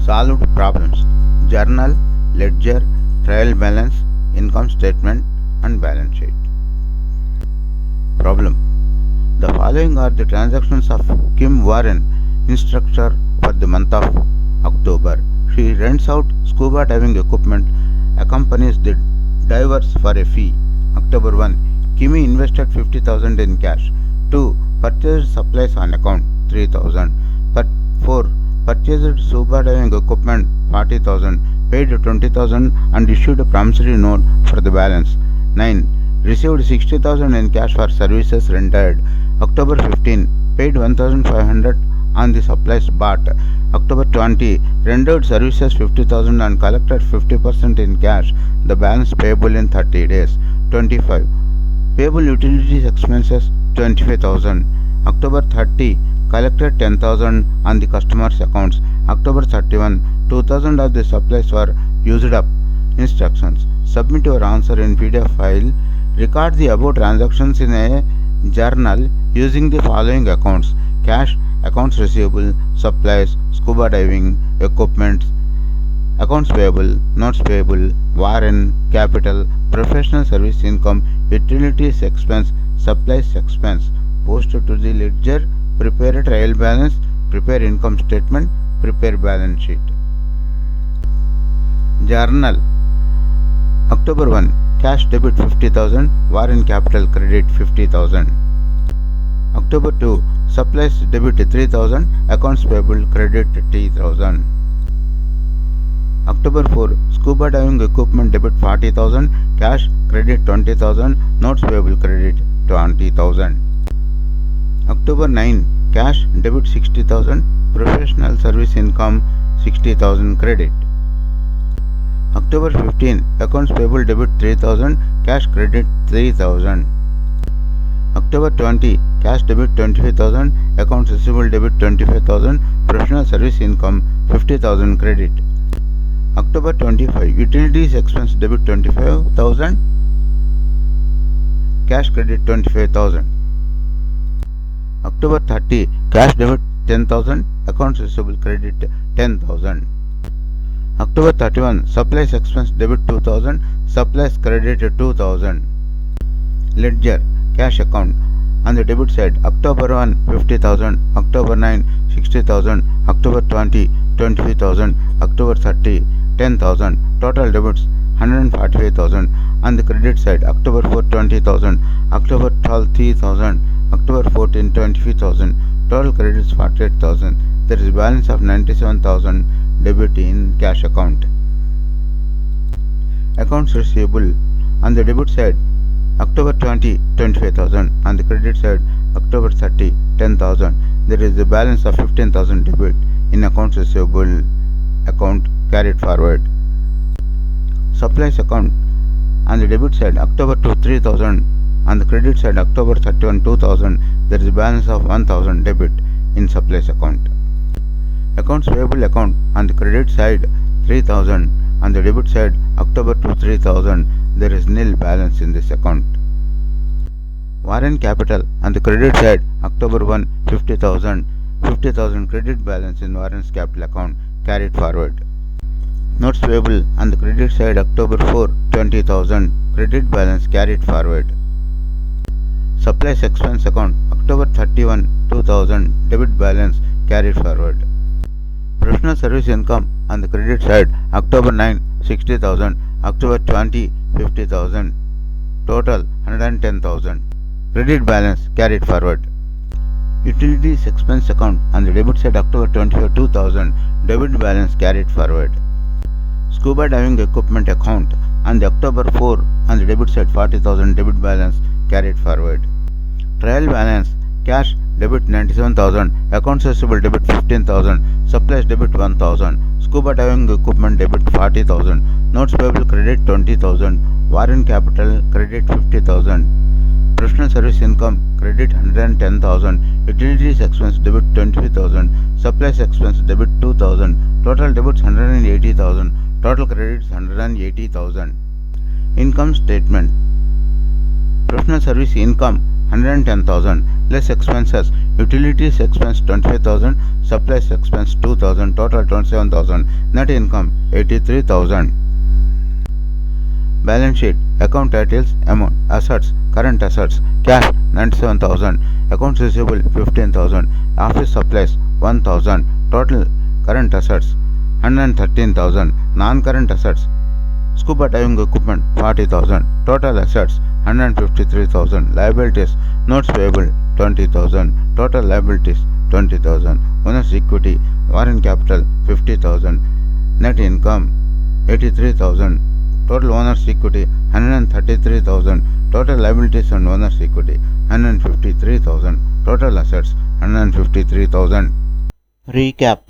Solved problems: journal, ledger, trial balance, income statement and balance sheet. Problem: the following are the transactions of Kim Warren, instructor, for the month of October. She rents out scuba diving equipment, accompanies the divers for a fee. October 1. Kimi invested 50,000 in cash. 2. Purchased supplies on account 3,000. 4. Purchased scuba diving equipment 40,000. Paid 20,000 and issued a promissory note for the balance. 9. Received 60,000 in cash for services rendered. October 15. Paid 1,500 on the supplies bought. October 20. Rendered services 50,000 and collected 50% in cash. The balance payable in 30 days. 25. Payable utilities expenses 25,000. October 30. Collected 10,000 on the customer's accounts. October 31. 2,000 of the supplies were used up. Instructions: submit your answer in PDF file. Record the above transactions in a journal using the following accounts: cash, accounts receivable, supplies, scuba diving equipment, accounts payable, notes payable, warrant, capital, professional service income, utilities expense, supplies expense. Post to the ledger, prepare a trial balance, prepare income statement, prepare balance sheet. Journal: October 1. Cash debit 50,000, warrant capital credit 50,000. October 2. Supplies debit 3,000, accounts payable credit 3,000. October 4. Scuba diving equipment debit 40,000, cash credit 20,000, notes payable credit 20,000. October 9. Cash debit 60,000, professional service income 60,000 credit. October 15. Accounts payable debit 3,000, cash credit 3,000. October 20. Cash debit 25,000, accounts receivable debit 25,000, professional service income 50,000 credit. October 25. Utilities expense debit 25,000, cash credit 25,000. October 30. Cash debit 10,000, accounts receivable credit 10,000. October 31. Supplies expense debit 2,000, supplies credit 2,000. Ledger: cash account. On the debit side, October 1. 50,000, October 9. 60,000, October 20. 25,000, October 30. 10,000. Total debits 145,000. On the credit side, October 4. 20,000, October 12. 3,000, October 14. 25,000. Total credits 48,000. There is a balance of 97,000 debit in cash account. Accounts receivable: on the debit side, October 20. 25,000. On the credit side, October 30. 10,000. There is a balance of 15,000 debit in accounts receivable account carried forward. Supplies account: on the debit side, October 2. 3,000. On the credit side, October 31. 2,000. There is a balance of 1,000 debit in supplies account. Accounts payable account: on the credit side 3,000, on the debit side October 2. 3,000. There is nil balance in this account. Warrant capital: on the credit side October 1. 50,000, 50,000 credit balance in warrants capital account carried forward. Notes payable: on the credit side October 4. 20,000 credit balance carried forward. Supplies expense account: October 31. 2,000 debit balance carried forward. Professional service income: on the credit side October 9. 60,000, October 20. 50,000, total 110,000. Credit balance carried forward. Utilities expense account: on the debit side October 25. 2,000 debit balance carried forward. Scuba diving equipment account: on the October 4. on the debit side 40,000 debit balance carried forward. Trial balance: cash debit 97,000, accounts receivable debit 15,000, supplies debit 1,000, scuba diving equipment debit 40,000, notes payable credit 20,000, warrant capital credit 50,000, professional service income credit 110,000, utilities expense debit 25,000, supplies expense debit 2,000, total debits 180,000, total credits 180,000. Income statement: professional service income 110,000. Less expenses. Utilities expense 25,000. Supplies expense 2,000. Total 27,000. Net income 83,000. Balance sheet. Account titles, amount, assets, current assets, cash 97,000, accounts receivable 15,000, office supplies 1,000, total current assets 113,000, non-current assets, scuba diving equipment 40,000, total assets 153,000, liabilities, notes payable 20,000, total liabilities 20,000, owner's equity, foreign capital 50,000, net income 83,000. Total owner's equity 133,000, total liabilities and owner's equity 153,000, total assets 153,000. Recap.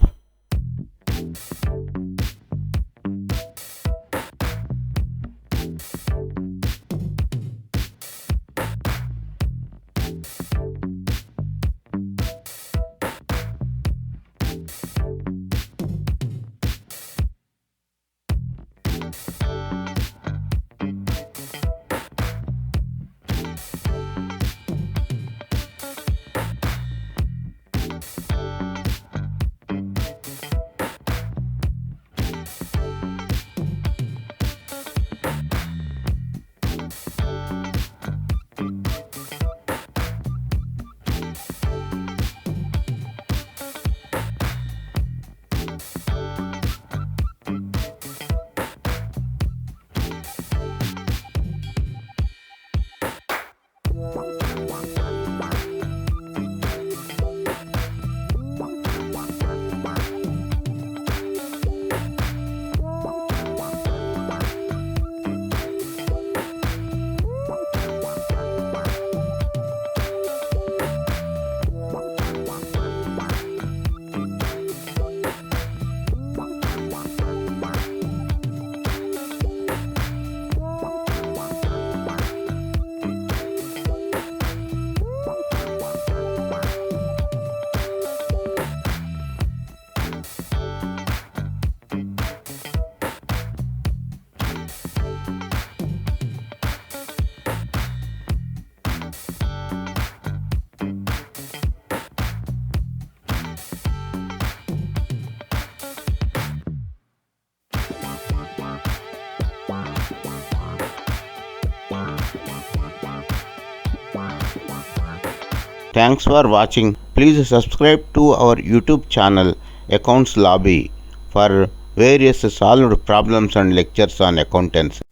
Thanks for watching. Please subscribe to our YouTube channel Accounts Lobby for various solved problems and lectures on accountancy.